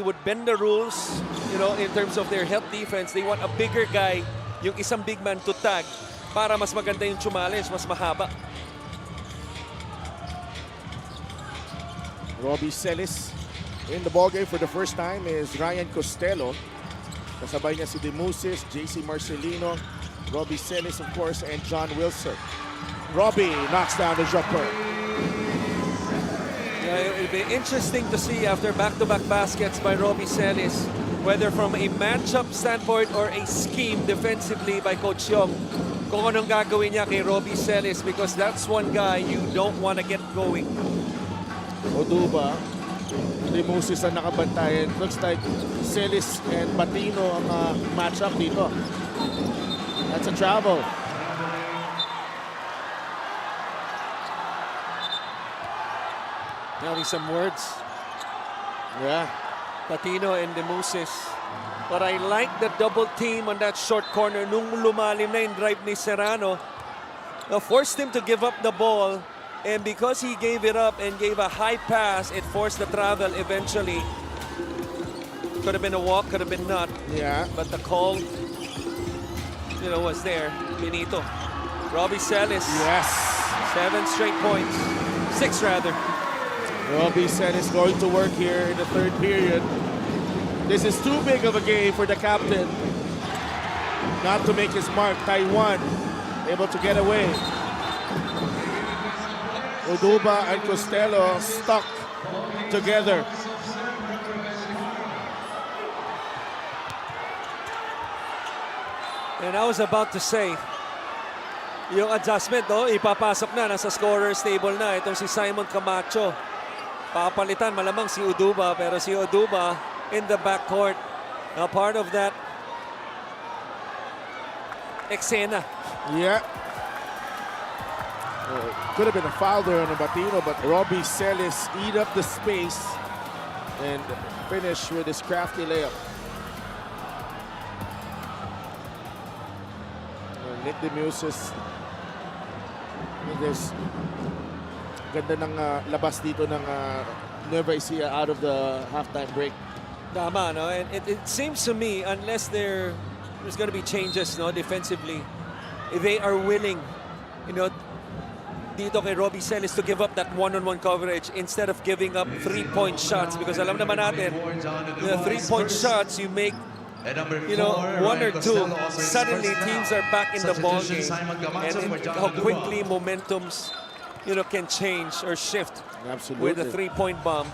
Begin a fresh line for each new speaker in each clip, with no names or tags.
would bend the rules, in terms of their help defense. They want a bigger guy, yung isang big man to tag para mas maganda yung challenge, mas mahaba.
Robbie Celis in the ballgame for the first time is Ryan Costello. Kasabay niya si Demusis, JC Marcelino, Robbie Celis of course, and John Wilson. Robbie knocks down the jumper.
Yeah, it'll be interesting to see after back-to-back baskets by Robbie Celis, whether from a matchup standpoint or a scheme defensively by Coach Yong, kung anong gagawin niya kay Robbie Celis, because that's one guy you don't want to get going.
Oduba, Demusis ang nakabantayan. Looks like Celis and Patino ang matchup dito. That's a travel.
Having some words.
Yeah.
Patino and Demusis. But I like the double team on that short corner. Nung lumalim na yung drive ni Serrano, forced him to give up the ball. And because he gave it up and gave a high pass, it forced the travel eventually. Could have been a walk, could have been not.
Yeah.
But the call, was there. Benito. Robbie Celis.
Yes.
7 straight points. 6 rather.
Robbie Celis going to work here in the third period. This is too big of a game for the captain not to make his mark. Taiwan able to get away. Oduba and Costello stuck together.
And I was about to say, yung adjustment, ipapasok na, nasa scorer's table na. Itong si Simon Camacho. Papalitan malamang si Oduba, pero si Oduba in the backcourt. Part of that eksena.
Yeah. Could have been a foul there on Batino, but Robbie Celis eat up the space and finish with his crafty layup. Nick Demusis. There's ganda ng labas dito ng Nueva Ecija out of the halftime break.
Tama, no? And it seems to me, unless there's going to be changes, defensively, they are willing, dito kay Robbie Celis to give up that one-on-one coverage instead of giving up three-point shots. Because alam naman natin, the three-point shots you make, one or two, suddenly teams are back in the ballgame. And how quickly momentums, can change or shift.
Absolutely.
With a three-point bomb.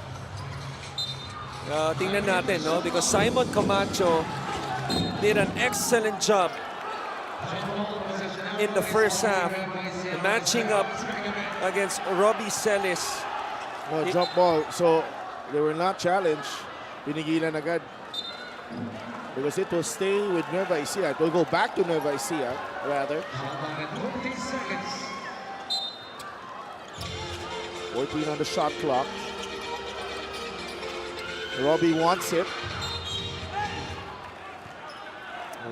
Tingnan natin, because Simon Camacho did an excellent job in the first half, matching up against Robbie Celis.
Jump ball, so they were not challenged. Pinigilan agad. Because it will stay with Nueva Ecija. It will go back to Nueva Ecija, rather. 14 on the shot clock. Robbie wants it.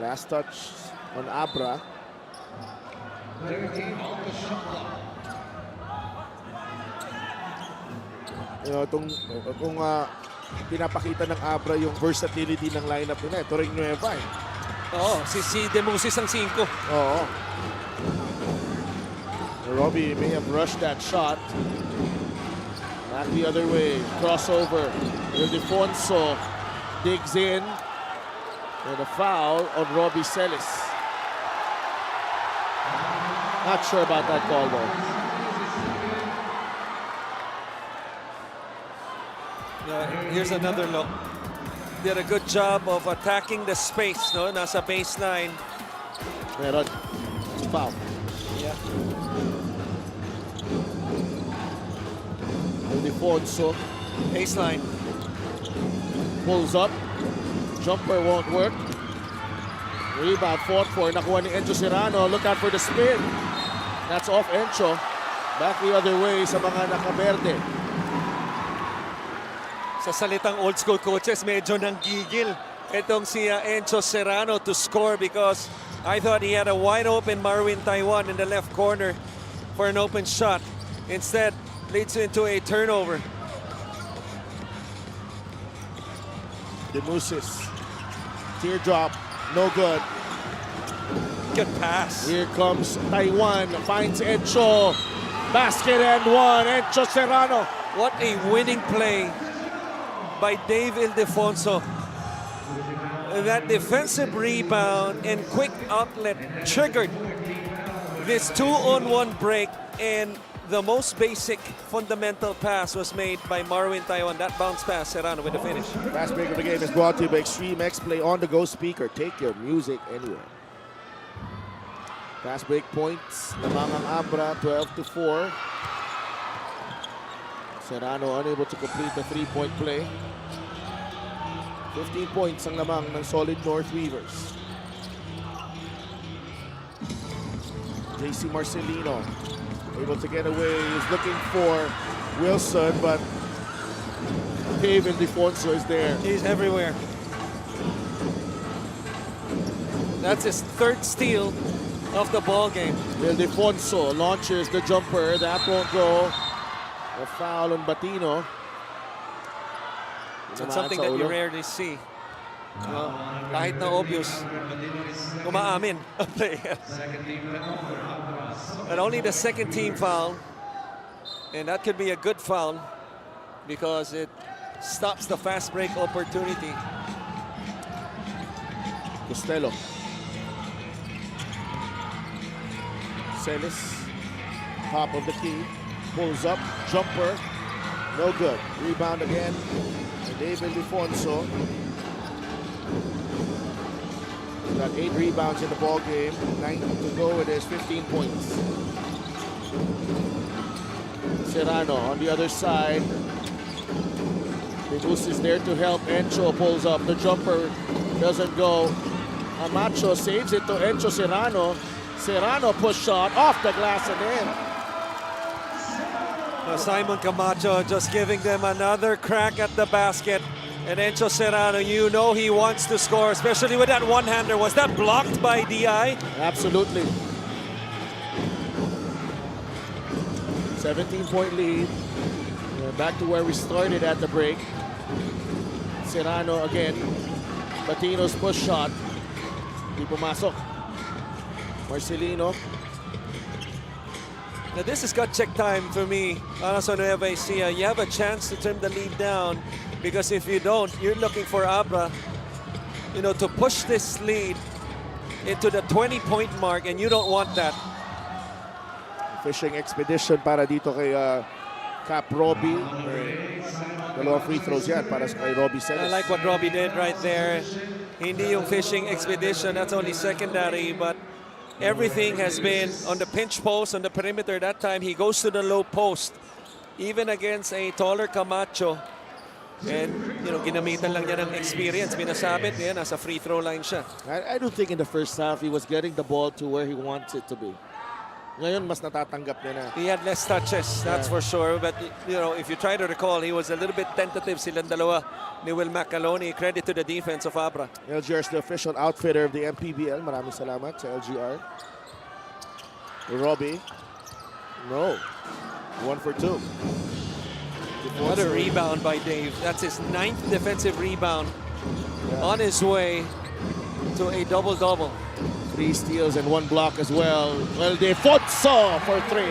Last touch on Abra. Kung pinapakita ng Abra yung versatility ng lineup nila, ito rin Nueva.
Si Demusis ang 5.
Oo. Robbie may have rushed that shot. Back the other way. Crossover. Defonso digs in. And a foul on Robbie Celis. Not sure about that call though.
Here's another look. Did a good job of attacking the space, Nasa baseline.
Meron. Foul.
Yeah.
Defonso
Baseline.
pulls up. Jumper won't work. Rebound fought for. Nakuha ni Encho Serrano. Look out for the spin. That's off Encho. Back the other way sa mga nakaberde.
Sa salitang old school coaches, medyo nanggigil itong si Encho Serrano to score because I thought he had a wide open Marwin Taiwan in the left corner for an open shot. Instead, leads into a turnover.
Demusis. Teardrop. No good.
Good pass.
Here comes Taiwan. Finds Encho. Basket and one. Encho Serrano.
What a winning play by Dave Ildefonso. That defensive rebound and quick outlet triggered this 2-on-1 break, and the most basic fundamental pass was made by Marwin Taiwan. That bounce pass, Serrano with the finish.
Fast break of the game is brought to you by Extreme X Play on-the-go speaker. Take your music anywhere. Fast break points. Lamang ang Abra, 12-4. Serrano unable to complete the three-point play. 15 points ang lamang ng solid North Weavers. JC Marcelino able to get away. He's looking for Wilson, but Dave Defonso is there.
He's everywhere. That's his third steal of the ball game.
Defonso launches the jumper. That won't go. A foul on Batino.
It's something that you rarely see. Kahit na obvious, umaamin a player. But only the second team foul. And that could be a good foul because it stops the fast break opportunity.
Costello. Celis, top of the key, pulls up, jumper, no good. Rebound again. David Defonso. Got 8 rebounds in the ball game. 9 to go. It is 15 points. Serrano on the other side. Demus is there to help. Encho pulls up. The jumper doesn't go. Amacho saves it to Encho Serrano. Serrano push shot off the glass and in.
Simon Camacho just giving them another crack at the basket. And Encho Serrano, you know he wants to score, especially with that one-hander. Was that blocked by DI?
Absolutely. 17-point lead. We're back to where we started at the break. Serrano again. Batino's push shot. Di pumasok. Marcelino.
Now this is gut check time for me. Para Nueva Ecija, you have a chance to turn the lead down, because if you don't, you're looking for Abra, to push this lead into the 20-point mark, and you don't want that.
Fishing expedition para dito kay Cap Robbie. Dalawang free throws yan para kay Robbie Celis.
I like what Robbie did right there. Hindi yung fishing expedition, that's only secondary, but everything has been on the pinch post, on the perimeter. That time, he goes to the low post, even against a taller Camacho. And, ginamitan lang niya ng experience. Binasabit niya, nasa free throw line siya.
I don't think in the first half he was getting the ball to where he wants it to be. Ngayon, mas natatanggap niya na.
He had less touches, that's for sure. But, if you try to recall, he was a little bit tentative silang dalawa ni Will McAloney. Credit to the defense of Abra.
LGR is the official outfitter of the MPBL. Maraming salamat sa LGR. Robbie. No. 1 for 2.
What a rebound by Dave. That's his 9th defensive rebound. On his way to a double-double.
3 steals and 1 block as well. Well, Defonso for 3.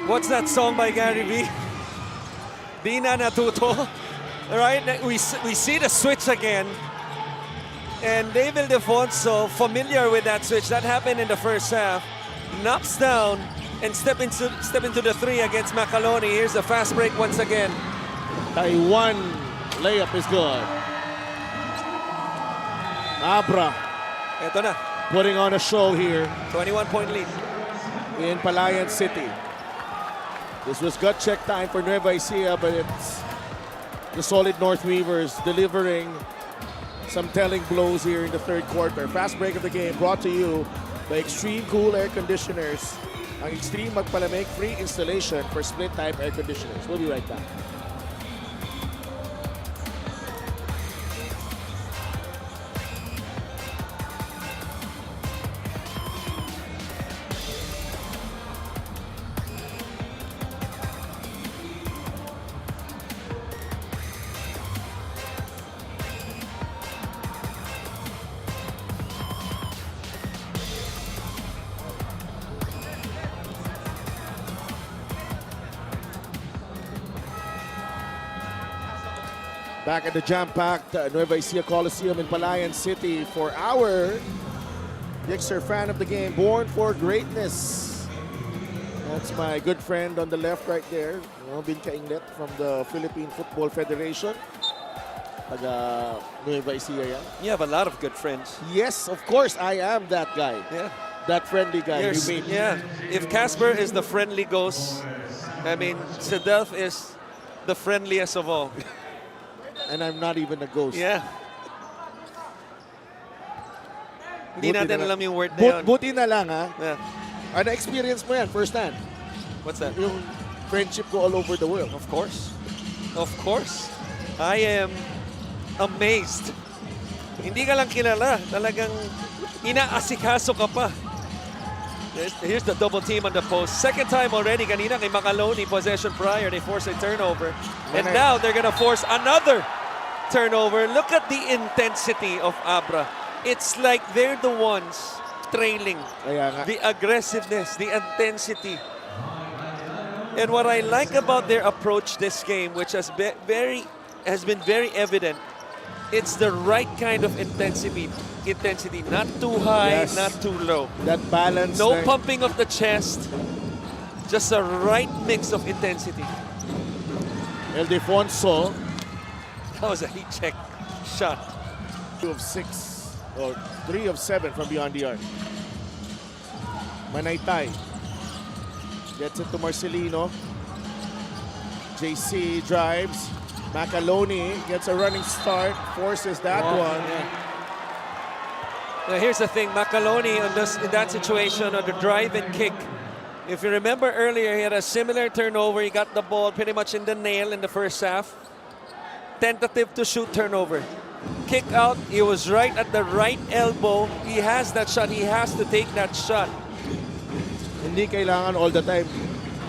What's that song by Gary V? Di na natuto. All right, we see the switch again. And David Defonso, familiar with that switch. That happened in the first half. Knocks down and step into the 3 against McAloney. Here's the fast break once again.
Taiwan layup is good. Abra.
Ito na.
Putting on a show here.
21-point lead.
In Palayan City. This was gut check time for Nueva Ecija, but it's the solid North Weavers delivering some telling blows here in the third quarter. Fast break of the game brought to you by Extreme Cool Air Conditioners. Ang Extreme Magpalamig free installation for split type air conditioners. We'll be right back. Back at the jam-packed Nueva Ecija Coliseum in Palayan City for our Gixxer fan of the game, born for greatness. That's my good friend on the left right there, Bin Kainglet from the Philippine Football Federation. Taga Nueva Ecija yan.
You have a lot of good friends.
Yes, of course, I am that guy.
Yeah.
That friendly guy you meet.
Yeah. If Casper is the friendly ghost, I mean, Sedelf is the friendliest of all.
And I'm not even a ghost.
Yeah. Hindi
Buti
natin
na
alam
lang.
yung word na yun.
Buti na lang, ha?
Yeah.
Na-experience mo yan, first hand.
What's that?
Yung friendship ko all over the world.
Of course. Of course. I am amazed. Hindi ka lang kilala. Talagang inaasikaso ka pa. Here's the double team on the post. Second time already. Kanina kay Macaloni, possession prior. They force a turnover. And now they're gonna force another turnover. Look at the intensity of Abra. It's like they're the ones trailing.
Kaya nga.
The aggressiveness, the intensity. And what I like about their approach this game, which has been very evident, it's the right kind of intensity. Not too high,
Yes.
not too low.
That balance.
No pumping of the chest. Just a right mix of intensity.
El Defonso.
That was a heat check shot.
2 of 6 or 3 of 7 from beyond the arc. Manaytay gets it to Marcelino. JC drives. Macaloni gets a running start, forces that one.
Yeah. Now here's the thing, Macaloni in that situation on the drive and kick. If you remember earlier, he had a similar turnover. He got the ball pretty much in the nail in the first half. Tentative to shoot turnover. Kick out, he was right at the right elbow. He has that shot, he has to take that shot.
Hindi kailangan all the time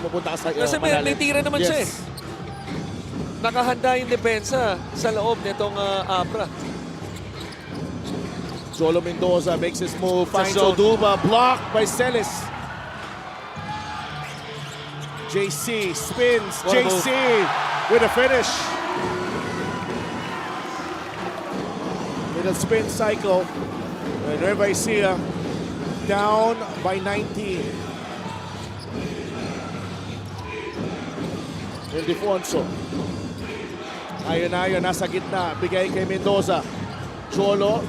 pupunta ka sa
Kasi may tira naman siya eh. Nakahanda yung depensa sa loob nitong Abra.
Jolo Mendoza makes his move, finds
zone.
Oduba, blocked by Celis. JC spins,
What a
JC with a finish. With a spin cycle. Nueva Ecija down by 19. El Defonso. Ayon nasa gitna, bigay kay Mendoza. Jolo,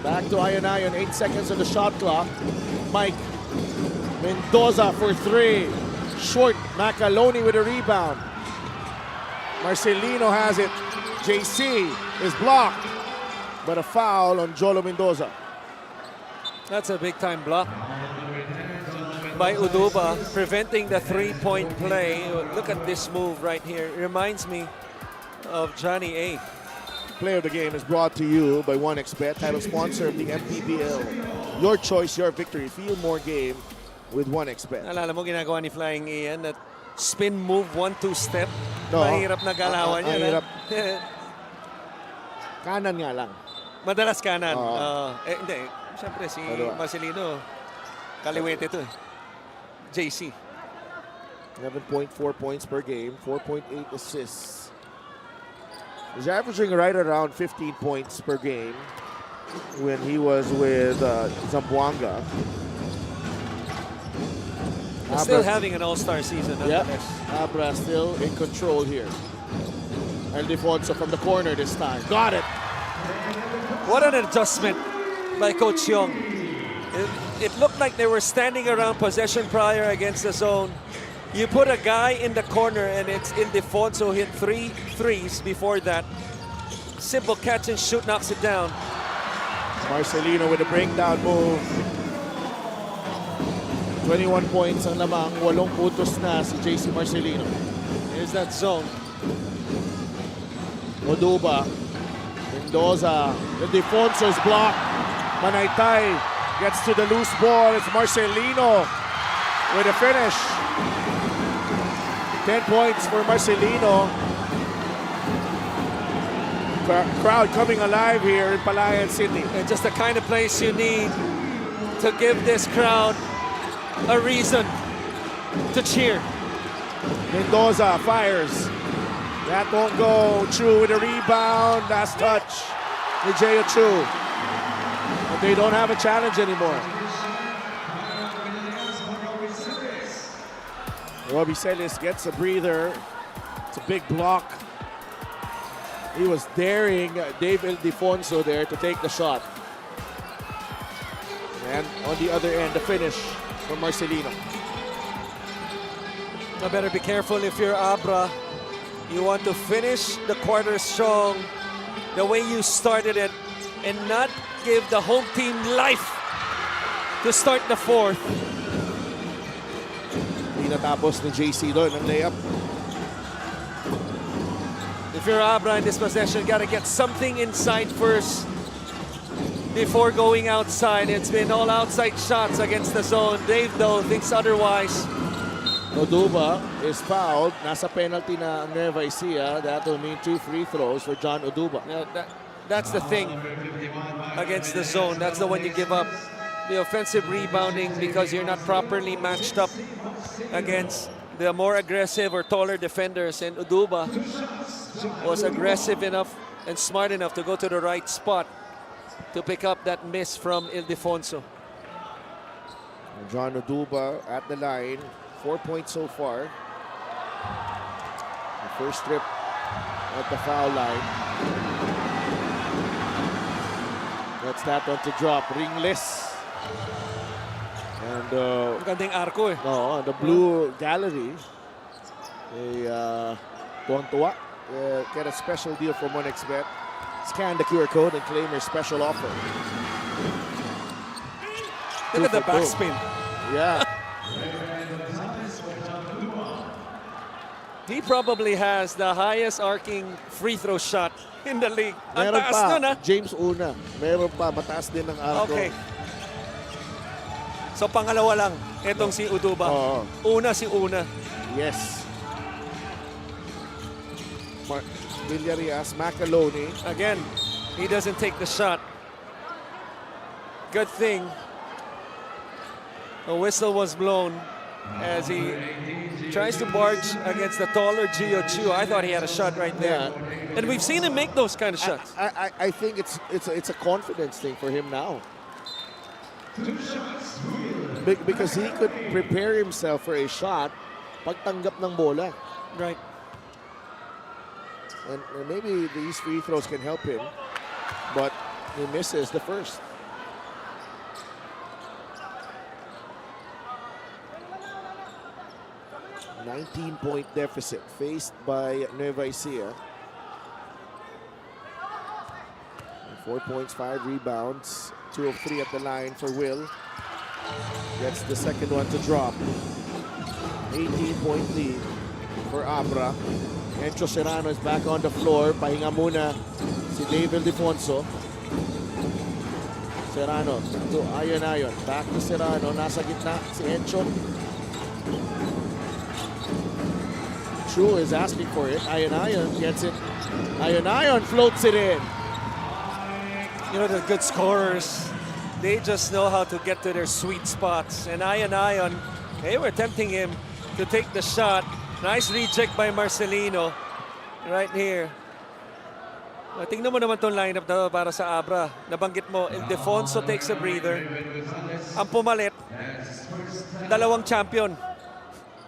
back to Ayon, 8 seconds on the shot clock. Mike, Mendoza for 3. Short, Macaloni with a rebound. Marcelino has it. JC is blocked, but a foul on Jolo Mendoza.
That's a big time block by Uduba, preventing the three-point play. Look at this move right here. It reminds me of Johnny A.
Play of the game is brought to you by 1xBet, title sponsor of the MPBL. Your choice, your victory. Feel more game with 1xBet.
Alala mo ginagawa ni Flying Ian, that spin move 1-2 step.
No.
Mahirap na galawan yan.
Mahirap. Kanan nga lang.
Madalas kanan. Hindi. Siyempre si
Ano?
Marcelino, kaliwete to eh. JC.
11.4 points per game, 4.8 assists. He's averaging right around 15 points per game when he was with Zamboanga.
Still having an all-star season.
Yeah, Abra still in control here. El Defonso from the corner this time. Got it.
What an adjustment by Coach Yong. It looked like they were standing around possession prior against the zone. You put a guy in the corner and it's Il Defonso hit 3 threes before that. Simple catch and shoot knocks it down.
Marcelino with a breakdown move. 21 points ang lamang, 8 puntos na si JC Marcelino.
Here's that zone.
Oduba, Mendoza, the Defonso is blocked. Manaytay gets to the loose ball. It's Marcelino with a finish. 10 points for Marcelino. Crowd coming alive here in Palayan City.
And just the kind of place you need to give this crowd a reason to cheer.
Mendoza fires. That won't go. Chu with a rebound. Last touch. Nijaya Chu. But they don't have a challenge anymore. Robbie Celis gets a breather. It's a big block. He was daring David Defonso there to take the shot. And on the other end, the finish from Marcelino.
You better be careful if you're Abra. You want to finish the quarter strong the way you started it and not give the home team life to start the fourth.
Hindi natapos ni JC doon ang layup.
If you're Abra in this possession, gotta get something inside first before going outside. It's been all outside shots against the zone. Dave, though, thinks otherwise.
Oduba is fouled. Nasa penalty na ang Nueva Ecija. That will mean 2 free throws for John Oduba.
That's the thing against the zone. That's the one you give up. The offensive rebounding because you're not properly matched up against the more aggressive or taller defenders. And Oduba was aggressive enough and smart enough to go to the right spot to pick up that miss from Ildefonso.
John Oduba at the line. 4 points so far. The first trip at the foul line. That's that one to drop. Ringless. And
Magandang arko eh.
no, the blue gallery. They tuwang-tuwa. Get a special deal from 1xBet. Scan the QR code and claim your special offer.
Look at the
2 for 2.
backspin.
Yeah.
He probably has the highest arcing free throw shot in the league. Ang
Meron
taas
pa,
nun, ah.
James Una. Meron pa, mataas din ang arko.
Okay. So pangalawa lang itong si Oduba.
Oo.
Una si Una.
Yes. Villarias, Macaloni.
Again, he doesn't take the shot. Good thing a whistle was blown as he tries to barge against the taller Gio Chu. I thought he had a shot right there.
Yeah.
And we've seen him make those kind of shots.
I think it's a confidence thing for him now. Because he could prepare himself for a shot pagtanggap ng bola.
Right.
And maybe these free throws can help him. But he misses the first. A 19-point deficit faced by Nueva Ecija. 4 points, 5 rebounds, 2 of 3 at the line for Will. Gets the second one to drop. 18-point lead for Abra. Encho Serrano is back on the floor. Pahinga muna si David Defonso. Serrano to Ayon. Back to Serrano. Nasa gitna si Encho. Chu is asking for it. Ayon gets it. Ayon floats it in.
You know, the good scorers, they just know how to get to their sweet spots. And Ayon, they were tempting him to take the shot. Nice reject by Marcelino right here. Tingnan mo naman itong lineup na para sa Abra. Nabanggit mo, Ildefonso takes a breather. Ang pumalit, dalawang champion.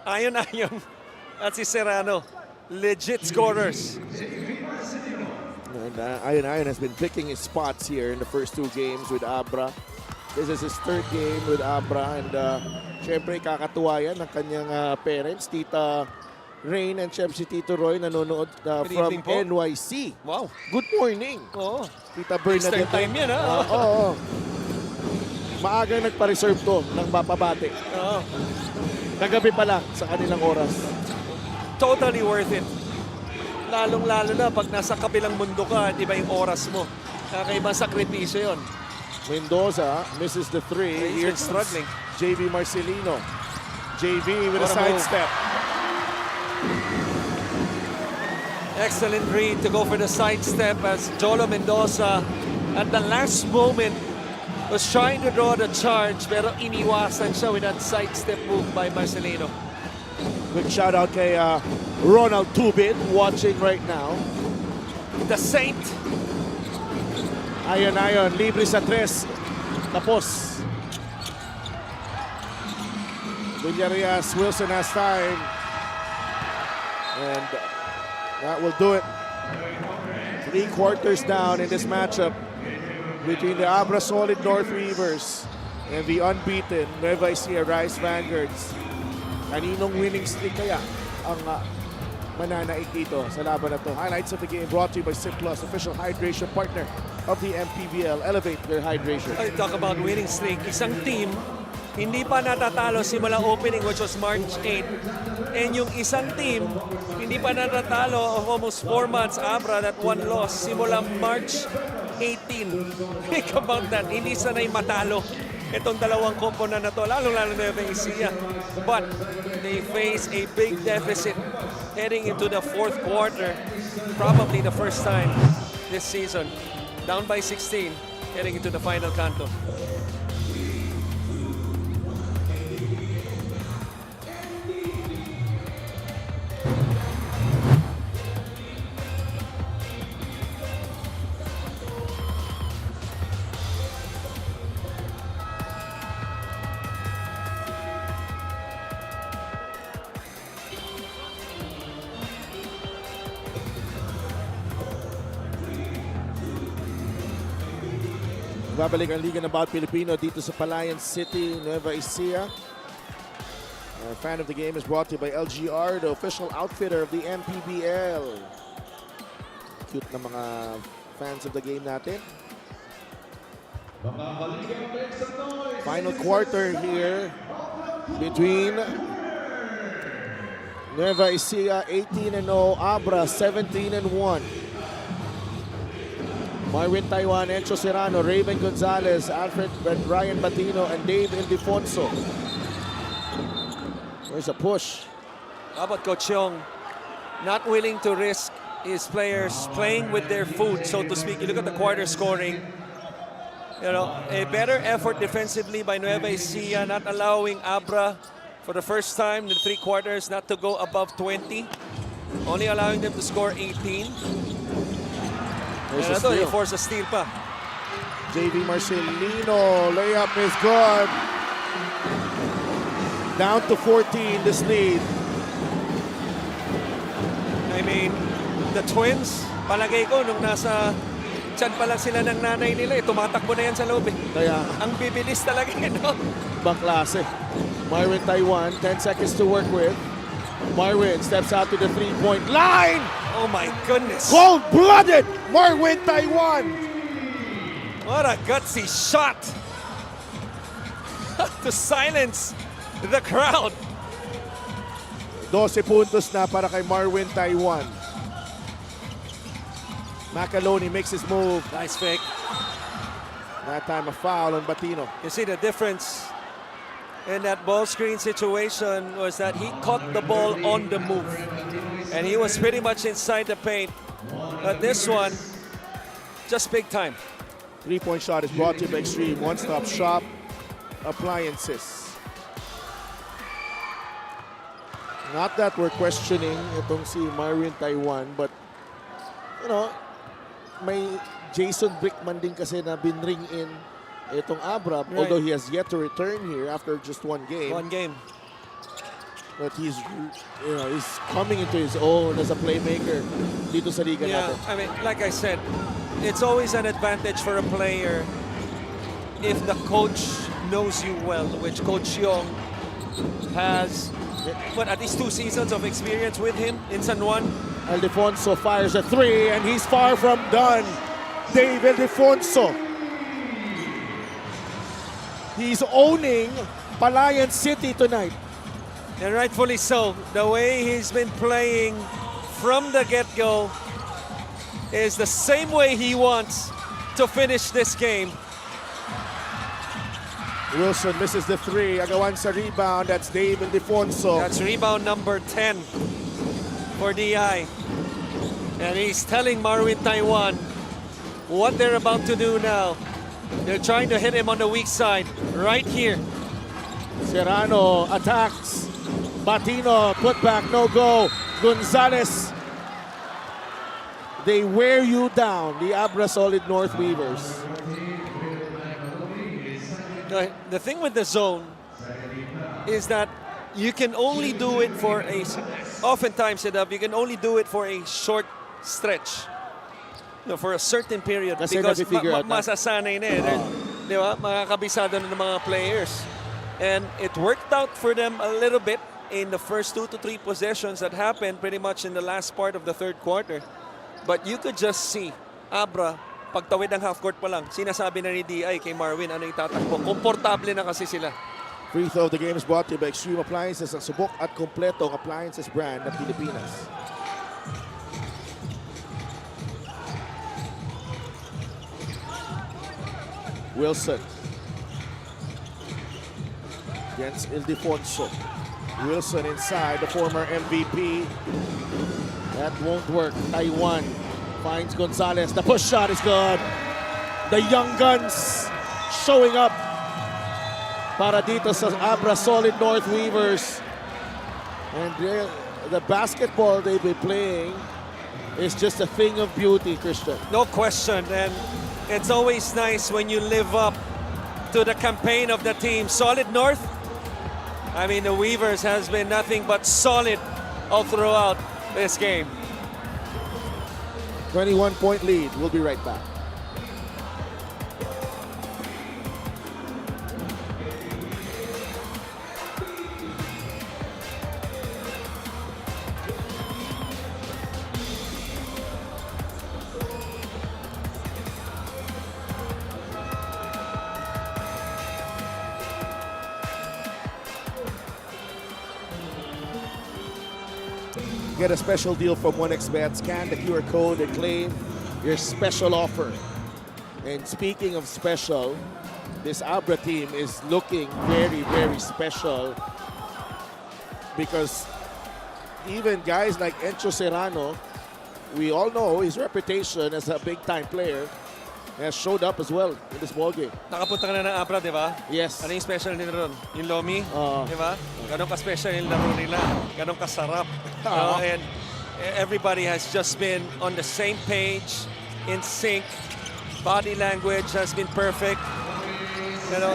Ayon. At si Serrano. Legit scorers.
And Ayon has been picking his spots here in the first 2 games with Abra. This is his 3rd game with Abra. And syempre kakatuwa yan ng kanyang parents, Tita Rain and syempre si Tito Roy nanonood from
evening po.
NYC.
Wow.
Good morning.
Oo.
Tita Bernadette.
Eastern time yan, ha?
Oo. Maagang nagpa-reserve to ng mapabati.
Oo.
Kagabi pa lang sa kanilang oras.
Totally worth it. Lalong-lalo na pag nasa kabilang mundo ka, di ba yung oras mo? Kakaibang sakripisyo yun.
Mendoza misses the 3.
He's been struggling.
JV Marcelino. JV with a
What a move.
sidestep.
Excellent read to go for the sidestep as Jolo Mendoza at the last moment was trying to draw the charge pero iniwasan siya with that sidestep move by Marcelino.
Quick shout out kay Ronald Tubid watching right now.
The Saint.
Ayon, libre sa 3. Tapos. Villarias, Wilson has time. And that will do it. 3 quarters down in this matchup between the Abra Solid North Weavers and the unbeaten Nueva Ecija Rice Vanguards. Kaninong winning streak kaya ang mananaig dito sa laban na to? Highlights of the game brought to you by Simplus, official hydration partner of the MPBL. Elevate their hydration.
I talk about winning streak. Isang team hindi pa natatalo simula opening, which was March 8. And yung isang team hindi pa natatalo of almost 4 months, Abra, that one loss simula March 18. Think about that. Hindi sanay matalo itong dalawang komponan na to, lalo-lalo na Nueva Ecija. But they face a big deficit heading into the 4th quarter. Probably the first time this season. Down by 16, heading into the final canto.
Babalik ang Liga ng Bawat Pilipino dito sa Palayan City, Nueva Ecija. Our fan of the game is brought to you by LGR, the official outfitter of the MPBL. Cute na mga fans of the game natin. Final quarter here between Nueva Ecija 18-0, Abra 17-1. Marwin Taiwan, Encho Serrano, Raven Gonzalez, Alfred Ryan Batino, and Dave Defonso. There's a push.
How about Coach Yong? Not willing to risk his players playing with their food, so to speak. You look at the quarter scoring. You know, a better effort defensively by Nueva Ecija, not allowing Abra for the first time in the 3 quarters not to go above 20. Only allowing them to score 18.
There's a
Ano to,
steal.
i-force a steal pa.
JV Marcelino, layup is good. Down to 14, this lead.
I mean, the Twins, palagay ko, nung nasa tiyan pa lang sila ng nanay nila, tumatakbo na yan sa loob.
Kaya,
Ang bibilis talaga, no?
ibang klase. Marwin Taiwan, 10 seconds to work with. Marwin steps out to the 3-point line.
Oh my goodness.
Cold-blooded Marwin Taiwan.
What a gutsy shot to silence the crowd.
12 puntos na para kay Marwin Taiwan. Macaloni makes his move.
Nice fake.
That time a foul on Batino.
You see the difference in that ball screen situation was that he caught the ball on the move. And he was pretty much inside the paint. But this one, just big time.
3-point shot is brought to you by Extreme One-Stop Shop Appliances. Not that we're questioning itong si Marwin Taiwan, but you know, may Jason Brickman din kasi na binring in itong Abra, although he has yet to return here after just 1 game.
1 game.
But he's coming into his own as a playmaker dito sa liga
Yeah,
natin.
I mean, like I said, it's always an advantage for a player if the coach knows you well, which Coach Yong has, what, at least 2 seasons of experience with him in San Juan.
Defonso fires a 3 and he's far from done. David Defonso. He's owning Palayan City tonight.
And rightfully so. The way he's been playing from the get-go is the same way he wants to finish this game.
Wilson misses the 3. Agawan sa rebound. That's David Defonso.
That's rebound number 10 for DI. And he's telling Marwin Taiwan what they're about to do now. They're trying to hit him on the weak side, right here.
Serrano attacks. Batino, put back, no go. Gonzalez. They wear you down, the Abra Solid North Weavers.
The thing with the zone is that you can only do it for oftentimes you can only do it for a short stretch. For a certain period.
Kasi
because
nafi-figure out na.
masasanay na eh. Di ba? Makakabisado na ng mga players. And it worked out for them a little bit in the first 2 to 3 possessions that happened pretty much in the last part of the third quarter. But you could just see Abra, pagtawid ng half court pa lang, sinasabi na ni DI kay Marwin ano itatakbo. Komportable na kasi sila.
Free throw of the game is brought to you by Extreme Appliances, ang subok at kompletong appliances brand ng Pilipinas. Wilson against Defonso. Wilson inside, the former MVP. That won't work. Taiwan finds Gonzalez. The push shot is good. The young guns showing up para dito sa Abra Solid North Weavers. And the basketball they've been playing is just a thing of beauty, Christian.
No question. And it's always nice when you live up to the campaign of the team. Solid North. I mean, the Weavers has been nothing but solid all throughout this game.
21-point lead. We'll be right back. Get a special deal from 1xBet. Scan the QR code and claim your special offer. And speaking of special, this Abra team is looking very, very special because even guys like Encho Serrano, we all know his reputation as a big-time player, has showed up as well in this ballgame.
Nakapunta ka na ng Abra, di ba?
Yes.
Ano yung special nila ron? Yung Lomi?
Oo.
Di ba? Ganon ka-special yung laro nila. Ganon kasarap. And everybody has just been on the same page, in sync. Body language has been perfect.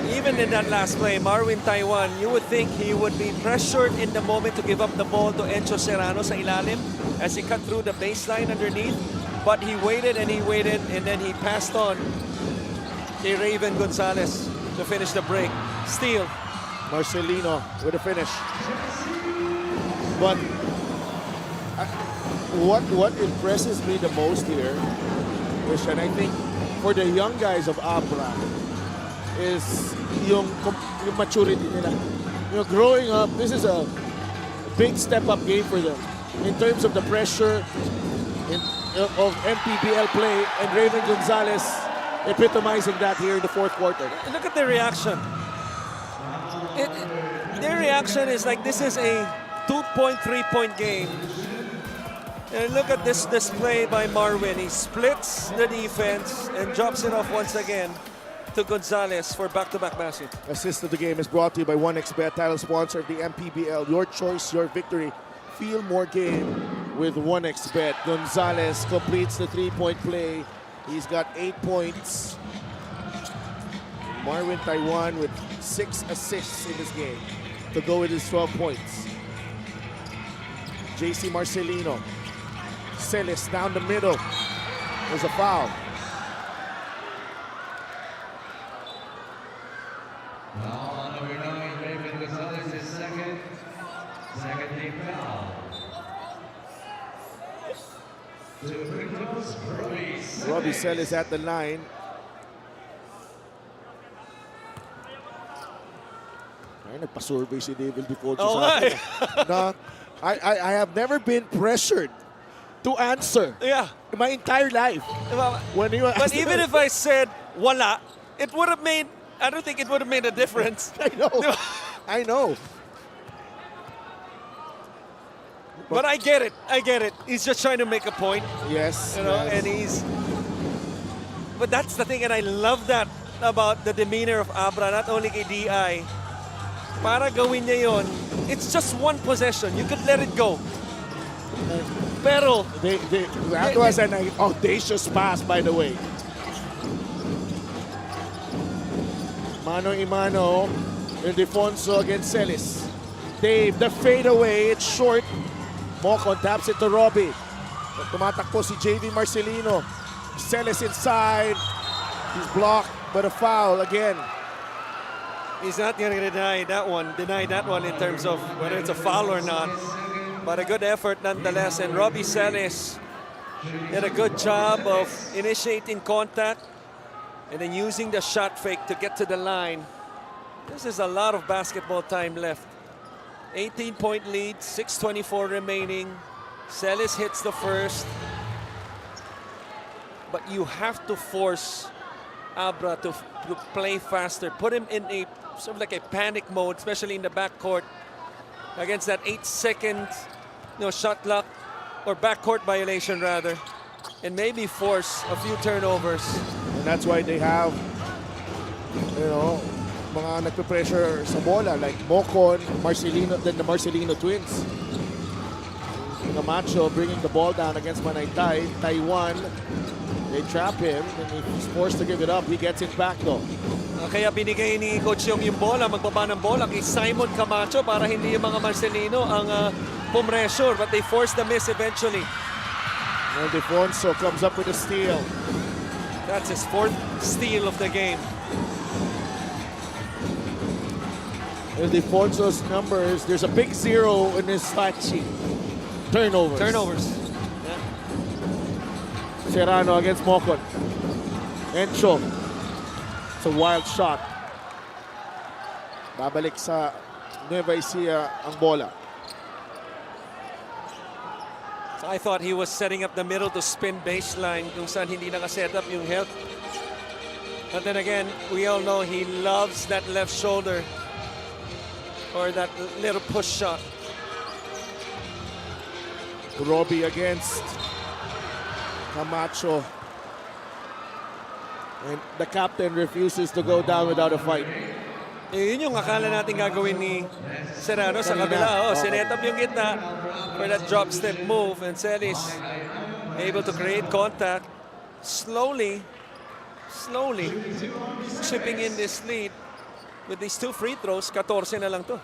Even in that last play, Marwin Taiwan, you would think he would be pressured in the moment to give up the ball to Encho Serrano sa ilalim as he cut through the baseline underneath. But he waited, and then he passed on to Raven Gonzalez to finish the break. Steal.
Marcelino with a finish. But what impresses me the most here, Christian, I think for the young guys of Abra, is yung maturity nila. Growing up, this is a big step-up game for them in terms of the pressure of MPBL play, and Raven Gonzalez epitomizing that here in the fourth quarter.
Look at their reaction. Their reaction is like this is a 2-point, 3-point game. And look at this display by Marwin. He splits the defense and drops it off once again to Gonzalez for back-to-back basket.
Assist of the game is brought to you by 1xBet, title sponsor of the MPBL. Your choice, your victory. Feel more game with 1xBet. Gonzalez completes the 3-point play. He's got 8 points. Marwin Taiwan with 6 assists in this game to go with his 12 points. JC Marcelino. Celis down the middle. There's a foul.
Now, number 9, Raven Gonzalez is second team foul.
Robbie Celis at the line. Ay, nagpa-survey si David before sa atin. Na, I have never been pressured to answer in my entire life. When you
But even if I said wala, it would have made, I don't think it would have made a difference.
I know. I know.
But I get it. He's just trying to make a point.
Yes.
And but that's the thing, and I love that about the demeanor of Abra, not only kay DI. Para gawin niya yon, it's just one possession. You could let it go. Pero,
That was an audacious pass, by the way. Mano-imano, yung Defonso against Celis. Dave, the fadeaway, it's short. Mocon taps it to Robbie. Tumatakbo si JV Marcelino. Celis inside. He's blocked, but a foul again.
he's not going to deny that one in terms of whether it's a foul or not. But a good effort nonetheless. And Robbie Celis did a good job of initiating contact and then using the shot fake to get to the line. This is a lot of basketball time left. 18-point lead, 6:24 remaining. Celis hits the first. But you have to force Abra to play faster. Put him in a sort of like a panic mode, especially in the backcourt against that 8-second shot clock or backcourt violation rather, and maybe force a few turnovers.
And that's why they have, mga nagpe-pressure sa bola like Mocon, Marcelino, then the Marcelino twins. Camacho bringing the ball down against Manaytay. Taiwan, they trap him and he's forced to give it up. He gets it back though.
Kaya binigay ni Coach yung bola, magbaba ng bola kay Simon Camacho para hindi yung mga Marcelino ang pumressure, but they forced the miss eventually.
And Defonso comes up with a steal.
That's his 4th steal of the game.
And Defonso's numbers, there's a big 0 in his stat sheet. Turnovers.
Yeah.
Serrano against Mocon. Encho. It's a wild shot. Babalik sa Nueva Ecija ang bola.
So I thought he was setting up the middle to spin baseline kung saan hindi nakaset up yung help. But then again, we all know he loves that left shoulder or that little push shot.
Robbie against Camacho. And the captain refuses to go down without a fight.
Yun yung akala natin gagawin ni Serrano sa kabila. Sinet up yung gitna for that drop step move, and Celis able to create contact. Slowly chipping in this lead. With these 2 free throws, 14 na lang to.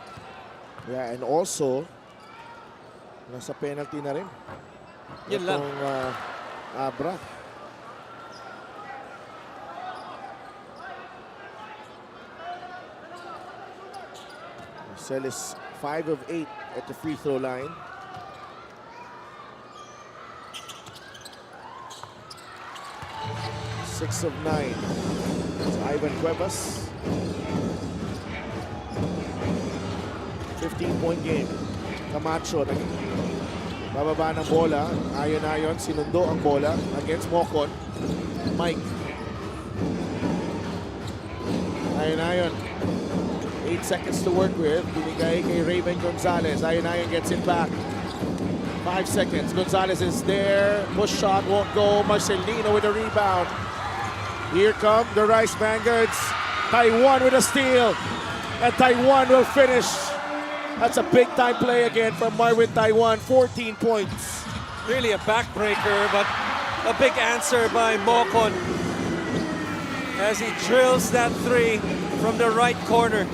Yeah, and also nasa penalty na rin.
Yun lang.
Abra. Celis 5 of 8 at the free throw line. Six of 9. It's Ivan Cuevas. 15-point game. Camacho bababa ng bola. Ayon-ayon, sinundo ang bola against Mocon. Mike. Ayon-ayon. 8 seconds to work with. Binigay kay Raven Gonzalez. Ayon-ayon gets it back. 5 seconds. Gonzalez is there. Push shot won't go. Marcelino with a rebound. Here come the Rice Vanguards. Taiwan with a steal. And Taiwan will finish. That's a big-time play again from Marvin Taiwan. 14 points.
Really a backbreaker, but a big answer by Mocon as he drills that 3 from the right corner.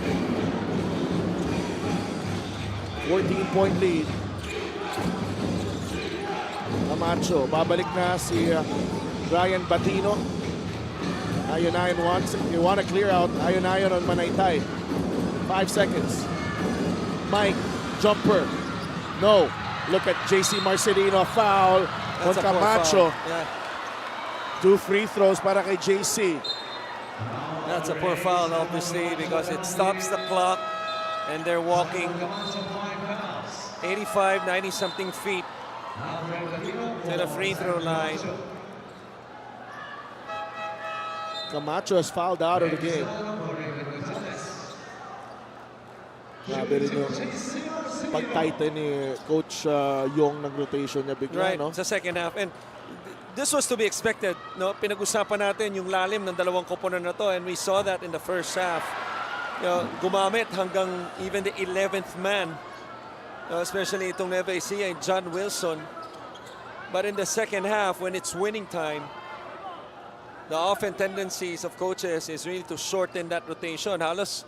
14-point lead. Camacho, babalik na si Ryan Batino. Ayon-ayon wants, you want to clear out. Ayon-ayon on Manaytay. 5 seconds. Mike, jumper. No. Look at JC Marcelino, foul on
That's a poor
Camacho.
foul. Yeah.
2 free throws para kay JC.
That's a poor foul, obviously, because it stops the clock and they're walking 85, 90-something feet to the free throw line.
Camacho has fouled out of the game. Grabe rin yung pag-tighten ni Coach Yong ng rotation niya bigla,
Right,
no?
sa second half. And this was to be expected. No? Pinag-usapan natin yung lalim ng dalawang koponan na to, and we saw that in the first half. Gumamit hanggang even the 11th man especially itong Nueva Ecija and John Wilson. But in the second half, when it's winning time, the offense tendencies of coaches is really to shorten that rotation. Halos,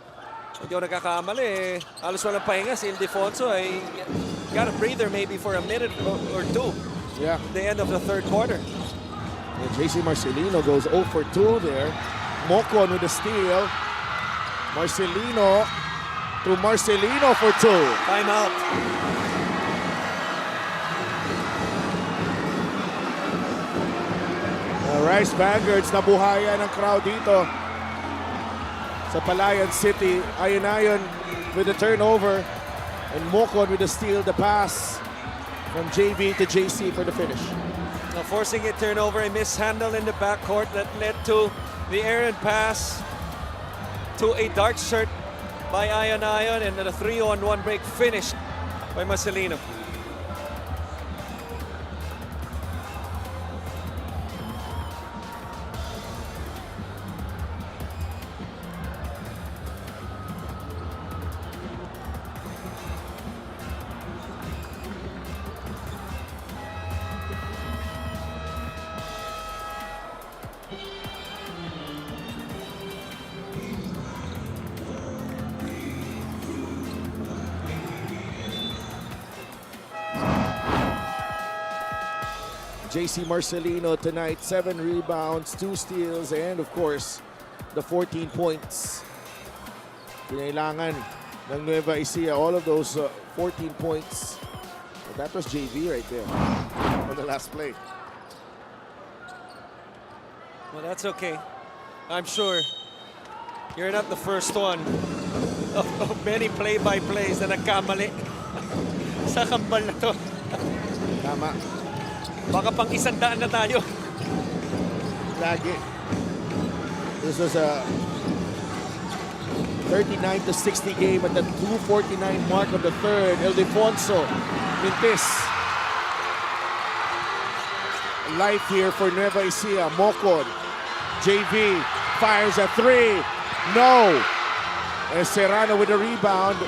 hindi ako nagkakamali. Halos walang pahinga si Defonso. Got a breather maybe for a minute or two.
Yeah.
At the end of the third quarter.
And JC Marcelino goes 0 for 2 there. Mocon with the steal. Marcelino to Marcelino for 2.
Timeout.
Rice Vanguards, nabuhayan ng crowd dito sa Palayan City. Ayon with the turnover. And Mocon with the steal, the pass from JV to JC for the finish.
Now forcing a turnover, a mishandle in the backcourt that led to the errant pass to a dark shirt by Ayon, and then a 3-on-1 break finished by Marcelino.
JC Marcelino tonight, 7 rebounds, 2 steals, and of course, the 14 points. Kinailangan ng Nueva Ecija, all of those 14 points. Well, that was JV right there on the last play.
Well, that's okay. I'm sure you're not the first one of many play-by-plays na nagkamali sa kambal na to.
Tama.
Baka pang 100 na tayo.
Lagi. This was a 39-60 game at the 2:49 mark of the third. Defonso, Mintis. Life here for Nueva Ecija. Mocon, JV, fires a 3. No. And Serrano with a rebound.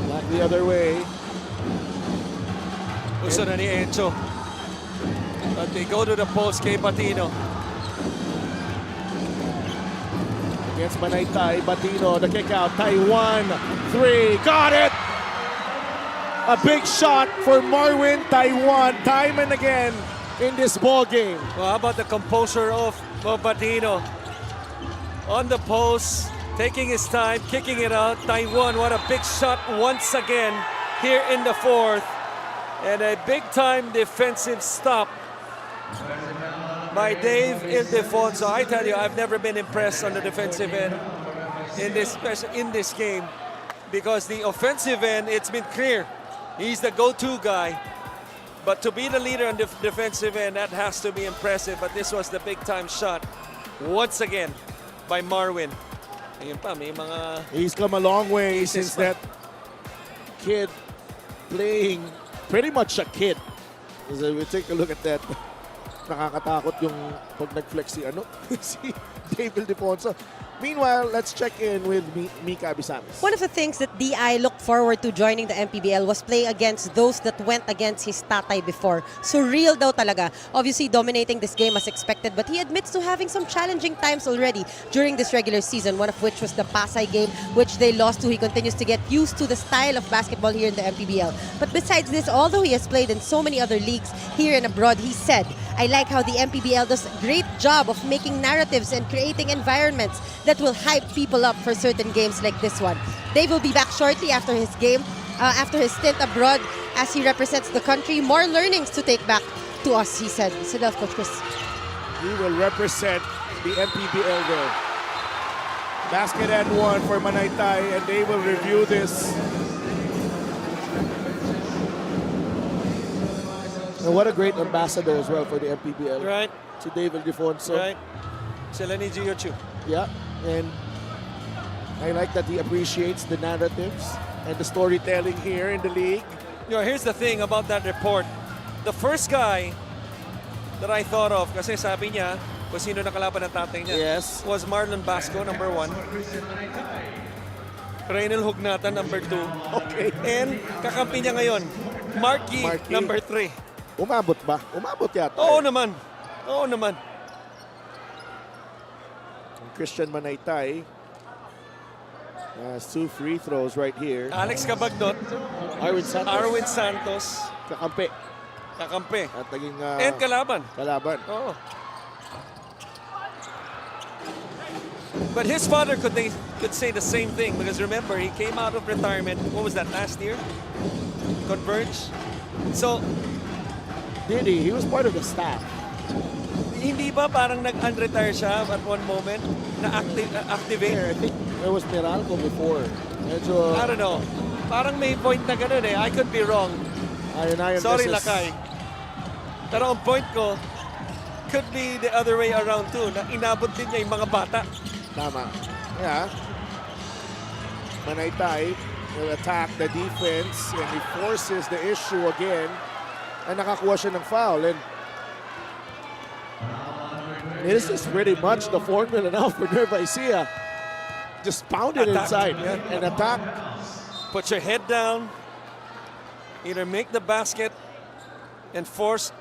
Back the other way.
Gusto na ni Encho. But they go to the post kay Batino.
Against Manaytay, Batino, the kick out, Taiwan, 3, got it! A big shot for Marwin Taiwan, time and again in this ball game.
Well, how about the composure of Batino? On the post, taking his time, kicking it out. Taiwan, what a big shot once again here in the fourth. And a big-time defensive stop by Dave Ildefonso. I tell you, I've never been impressed on the defensive end in this game, because the offensive end, it's been clear. He's the go-to guy. But to be the leader on the defensive end, that has to be impressive. But this was the big-time shot once again by Marwin. Ayun pa, may mga...
He's come a long way since that kid playing, pretty much a kid. So we take a look at that. Nakakatakot yung pag nag-flex si Dave Ildefonso. Meanwhile, let's check in with Mika Abisamis.
One of the things that DI looked forward to joining the MPBL was playing against those that went against his tatay before. Surreal daw talaga. Obviously dominating this game as expected, but he admits to having some challenging times already during this regular season, one of which was the Pasay game, which they lost to. He continues to get used to the style of basketball here in the MPBL. But besides this, although he has played in so many other leagues here and abroad, he said, I like how the MPBL does a great job of making narratives and creating environments that will hype people up for certain games like this one. Dave will be back shortly after his game, after his stint abroad as he represents the country. More learnings to take back to us, he said. Sit down, Coach Chris.
He will represent the MPBL there. Basket and 1 for Manaytay, and they will review this. And what a great ambassador as well for the MPBL.
Right.
Si Dave Ildefonso.
Right. Sila ni Giochu.
Yeah, and I like that he appreciates the narratives and the storytelling here in the league.
You know, here's the thing about that report. The first guy that I thought of, kasi sabi niya, Kung sino nakalaban ng tatay niya.
Yes.
Was Marlon Basco, number 1. Reynel Hugnatan, number 2.
Okay.
And kakampi niya ngayon, Marky,
Marky.
number 3.
Umabot ba? Umabot yata.
Oo naman. Oo naman.
Christian Manaytay has 2 free throws right here.
Alex Cabagnot,
Arwin Santos.
Santos,
Kakampi.
kakampi.
At naging
And kalaban.
kalaban.
Oo. But his father could say the same thing because remember, he came out of retirement. What was that, last year? Converge. So,
Did he? He was part of the staff.
hindi ba parang nag-unretire siya at one moment na activate?
I think there was Meralco before. Medyo,
I don't know. Parang may point na ganun eh. I could be wrong.
ayon,
Sorry,
this is-
Lakay. Pero ang point ko, could be the other way around too, na inabot din niya yung mga bata.
Tama. Yeah. Manaytay will attack the defense and he forces the issue again. And nakakuha siya ng foul. And this is pretty much the formula now for Nueva Ecija. Just pound it
Attack.
inside
Yeah.
and attack.
Put your head down, either make the basket and force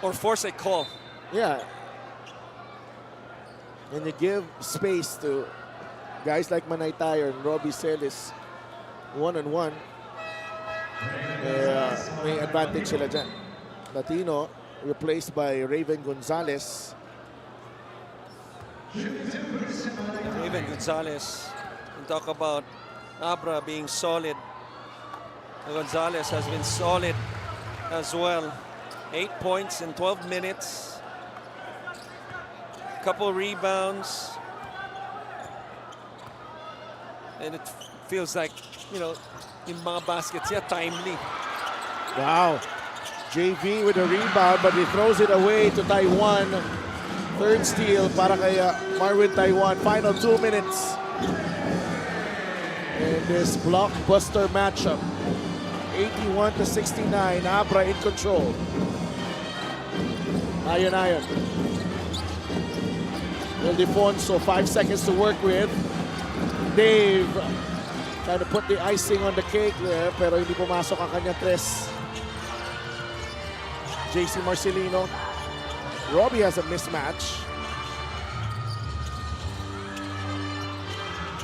a call.
Yeah. And you give space to guys like Manaytay or Robbie Celis one-on-one. May advantage sila dyan. Latino replaced by Raven Gonzalez.
Even Gonzalez, we talk about Abra being solid. Gonzalez has been solid as well. 8 points in 12 minutes. Couple rebounds. And it feels like, you know, yung mga baskets niya, timely.
Wow. JV with a rebound, but he throws it away to Taiwan. Third steal para kay Marvin Taiwan. Final 2 minutes. In this blockbuster matchup. 81-69. Abra in control. Ayon. Defonso, 5 seconds to work with. Dave trying to put the icing on the cake there, pero hindi pumasok ang kanyang tres. JC Marcelino. Robbie has a mismatch.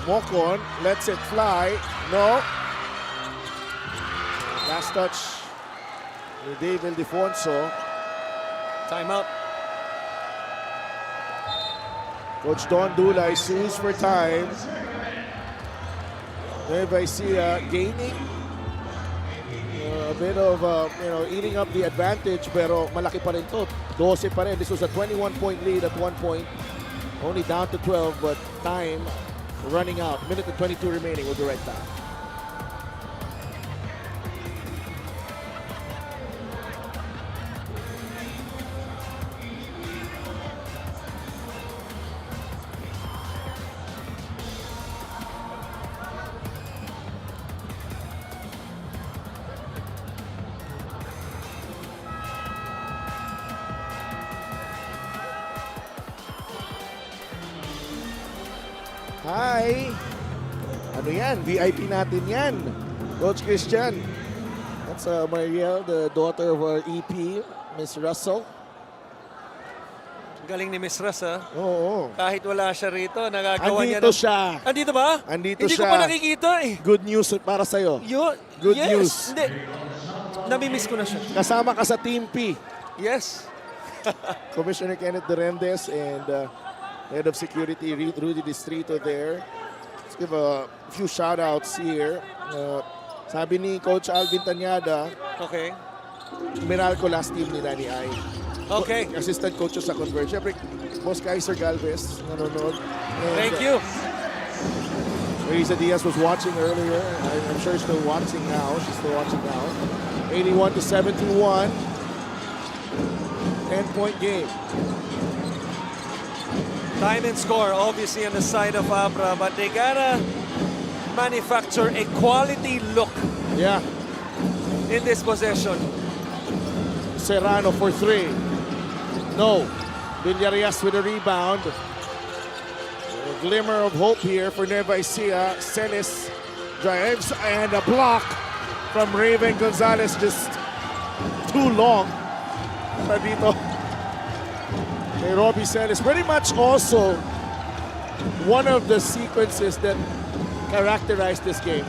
Mocon lets it fly. No. Last touch. Dave Defonso.
Timeout.
Coach Don Dulay sues for time. Nueva Ecija gaining a bit of, eating up the advantage, pero malaki pa rin to. 12 pa rin. This was a 21-point lead at one point. Only down to 12, but time running out. Minute and 22 remaining. We'll be right back. Hi! Ano yan? VIP natin yan. Coach Christian. That's Mariel, the daughter of our EP, Miss Russell.
Galing ni Miss Russ, ha?
Oo.
Kahit wala siya rito, nagagawa niya
Andito siya.
Andito ba?
Andito
Hindi
siya.
ko pa nakikita eh.
Good news para sa'yo. Good
yes.
news.
Hindi. Namimiss ko na siya.
Kasama ka sa Team P.
Yes.
Commissioner Kenneth Durendez and Head of Security Rudy Distrito there. Let's give a few shout-outs here. Sabi ni Coach Alvin Tanyada,
Okay.
Meralco last team ni Danny Ay.
Okay.
Assistant coach sa Converge. Siyempre, Boss Kaiser Galvez, nanonood. And,
Thank you.
Marisa Diaz was watching earlier. I'm sure she's still watching now. She's still watching now. 81-71. 10-point game.
Time and score, obviously on the side of Abra, but they gotta manufacture a quality look
Yeah.
in this possession.
Serrano for 3. No. Villarreal with a rebound. A glimmer of hope here for Nueva Ecija. Celis drives and a block from Raven Gonzalez, just too long. Para dito kay Robbie Celis. Pretty much also one of the sequences that characterized this game.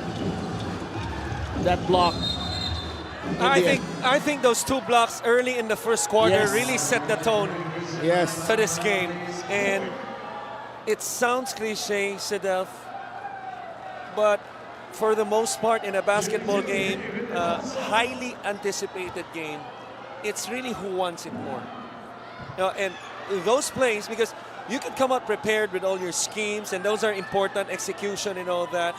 That block.
I think those 2 blocks early in the first quarter
Yes.
really set the tone
Yes.
for this game. And it sounds cliche, Sedef, but for the most part in a basketball game, highly anticipated game, it's really who wants it more. And those plays, because you can come out prepared with all your schemes, and those are important, execution and all that.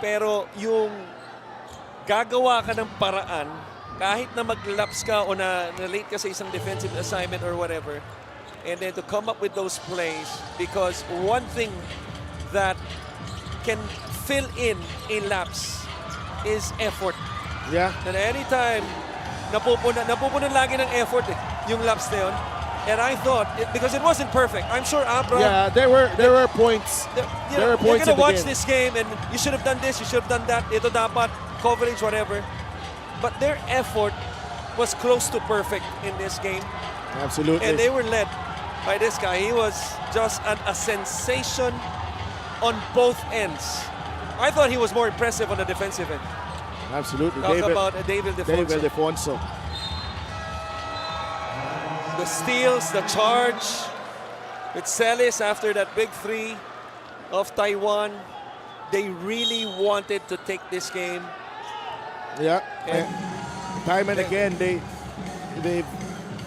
Pero yung gagawa ka ng paraan, kahit na mag-lapse ka o na late ka sa isang defensive assignment or whatever, and then to come up with those plays, because one thing that can fill in a lapse is effort.
Yeah.
And anytime napupunan lagi ng effort yung lapse na yun. And I thought, because it wasn't perfect, I'm sure Abra,
Yeah, there were points. There were points
you're
in
gonna
the
watch
game.
this game and you should have done this, you should have done that, ito dapat, coverage, whatever. But their effort was close to perfect in this game.
Absolutely.
And they were led by this guy. He was just a sensation on both ends. I thought he was more impressive on the defensive end.
Absolutely.
Talk about David Defonso.
David Defonso.
The steals, the charge with Celis after that big 3 of Taiwan. They really wanted to take this game.
Yeah.
And
Time and again, they've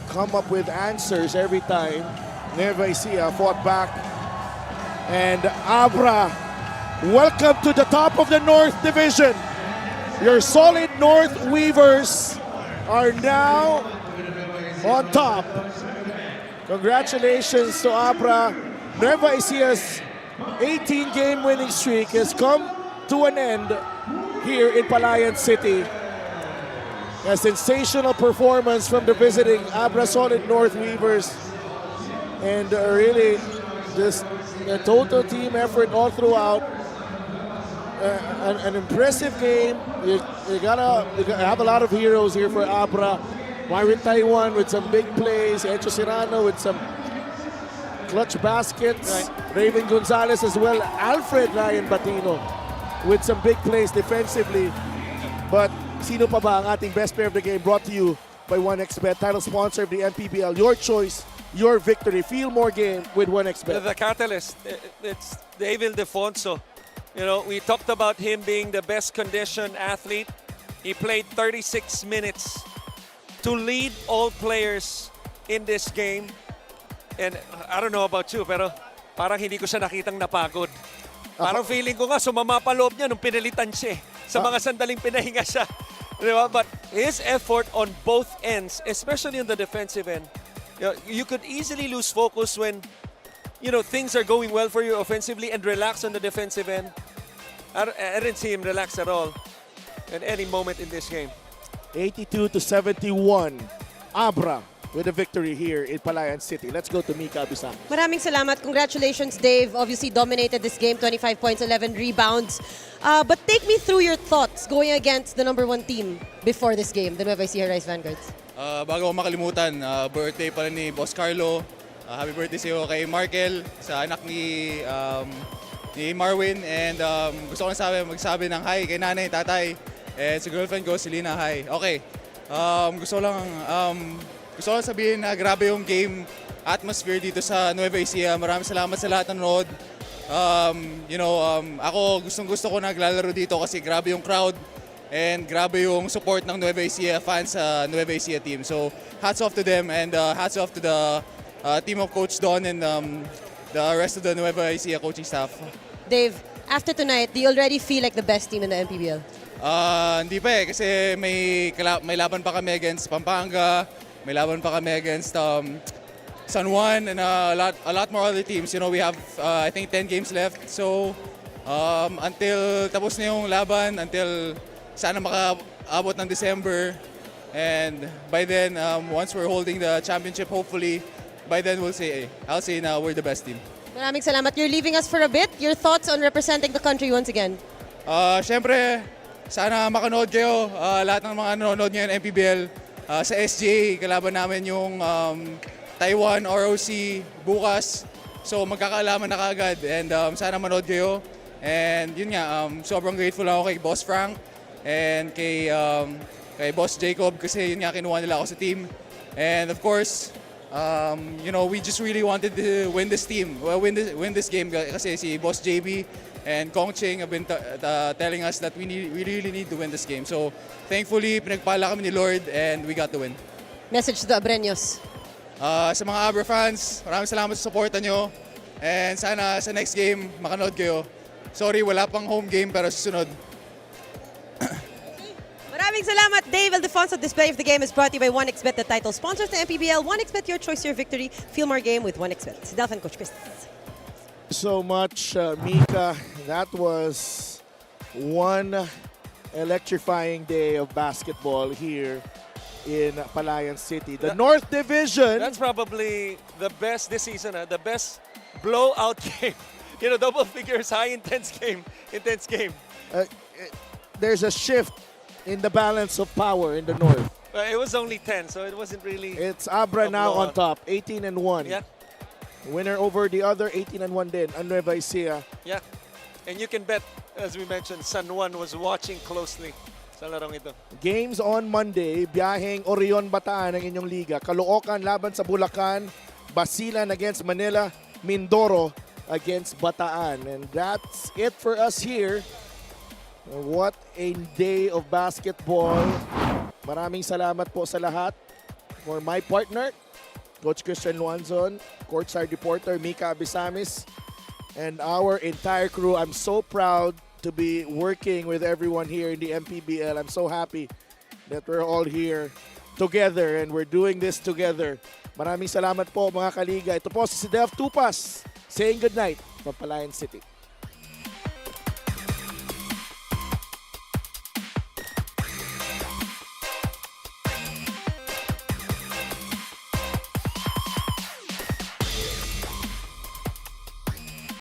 come up with answers every time. Nueva Ecija fought back. And Abra, welcome to the top of the North Division. Your solid North Weavers are now on top. Congratulations to Abra. Nueva Ecija's 18-game winning streak has come to an end here in Palayan City. A sensational performance from the visiting Abra Solid North Weavers. And really just a total team effort all throughout. An impressive game. You gotta have a lot of heroes here for Abra. Myron Taiwan with some big plays. Encho Serrano with some clutch baskets. Raven Gonzalez as well. Alfred Ryan Batino with some big plays defensively. But sino pa ba ang ating best player of the game, brought to you by 1xBet, title sponsor of the MPBL. Your choice, your victory. Feel more game with 1xBet.
The catalyst, it's David Defonso. You know, we talked about him being the best conditioned athlete. He played 36 minutes to lead all players in this game. And I don't know about you, pero parang hindi ko siya nakitang napagod. Parang feeling ko nga sumama pa loob niya nung pinalitan siya sa mga sandaling pinahinga siya. Diba? But his effort on both ends, especially on the defensive end, you could easily lose focus when things are going well for you offensively and relax on the defensive end. I didn't see him relax at all at any moment in this game.
82-71. Abra with a victory here in Palayan City. Let's go to Mika Abisang.
Maraming salamat. Congratulations, Dave. Obviously dominated this game, 25 points, 11 rebounds. But take me through your thoughts going against the #1 team before this game, the Nueva Ecija Rice Vanguards.
Bago ko makalimutan, birthday pala ni Boss Carlo. Happy birthday sa'yo kay Markel, sa anak ni Marwin. And gusto ko magsabi ng hi kay nanay, tatay. And sa girlfriend ko, si Lina, hi. Okay. Gusto ko lang sabihin na grabe yung game atmosphere dito sa Nueva Ecija. Maraming salamat sa lahat ng nanood. Ako gusto ko naglalaro dito kasi grabe yung crowd and grabe yung support ng Nueva Ecija fans sa Nueva Ecija team. So hats off to them and hats off to the team of Coach Don and the rest of the Nueva Ecija coaching staff.
Dave, after tonight, do you already feel like the best team in the MPBL?
Hindi pa kasi may laban pa kami against Pampanga, may laban pa kami against San Juan and a lot more other teams. We have I think 10 games left. So until tapos na yung laban, until sana makaabot ng December, and by then once we're holding the championship, hopefully by then I'll say na we're the best team.
Maraming salamat. You're leaving us for a bit. Your thoughts on representing the country once again?
Siyempre, sana makanood kayo. Lahat ng mga nanonood ngayon MPBL. Sa SGA, kalaban namin yung Taiwan, ROC, bukas. So magkakaalaman na kaagad. And sana manood kayo. And yun nga, sobrang grateful ako kay Boss Frank and kay Boss Jacob kasi yun nga kinuha nila ako sa team. And of course, we just really wanted to win this win this game kasi si Boss JB and Kong Ching have been telling us that we really need to win this game. So thankfully, pinagpala kami ni Lord and we got the win.
Message to the Abreños.
Sa mga Abra fans, maraming salamat sa suporta nyo. And sana sa next game, makanood kayo. Sorry, wala pang home game pero susunod.
Maraming salamat, Dave. El Defonso. Display of the game is brought to you by 1xBet, the title sponsors the MPBL. 1xBet, your choice, your victory. Feel more game with 1xBet. Si Delphin, Coach Chris.
So much, Mika. That was one electrifying day of basketball here in Palayan City. The North Division.
That's probably the best this season, the best blowout game. Double figures, high intense game.
There's a shift in the balance of power in the North.
It was only 10, so it wasn't really.
It's Abra
a
now on
blowout.
top, 18-1.
Yeah,
Winner over the other, 18-1 din, ang Nueva Ecija.
yeah. And you can bet, as we mentioned, San Juan was watching closely sa larong ito.
Games on Monday, biyaheng Orion Bataan ang inyong liga. Caloocan laban sa Bulacan, Basilan against Manila, Mindoro against Bataan. And that's it for us here. What a day of basketball. Maraming salamat po sa lahat. For my partner, Coach Christian Luanzon, courtside reporter Mika Abisamis, and our entire crew. I'm so proud to be working with everyone here in the MPBL. I'm so happy that we're all here together and we're doing this together. Maraming salamat po mga kaliga. Ito po si Dev Tupas saying goodnight from Palayan City.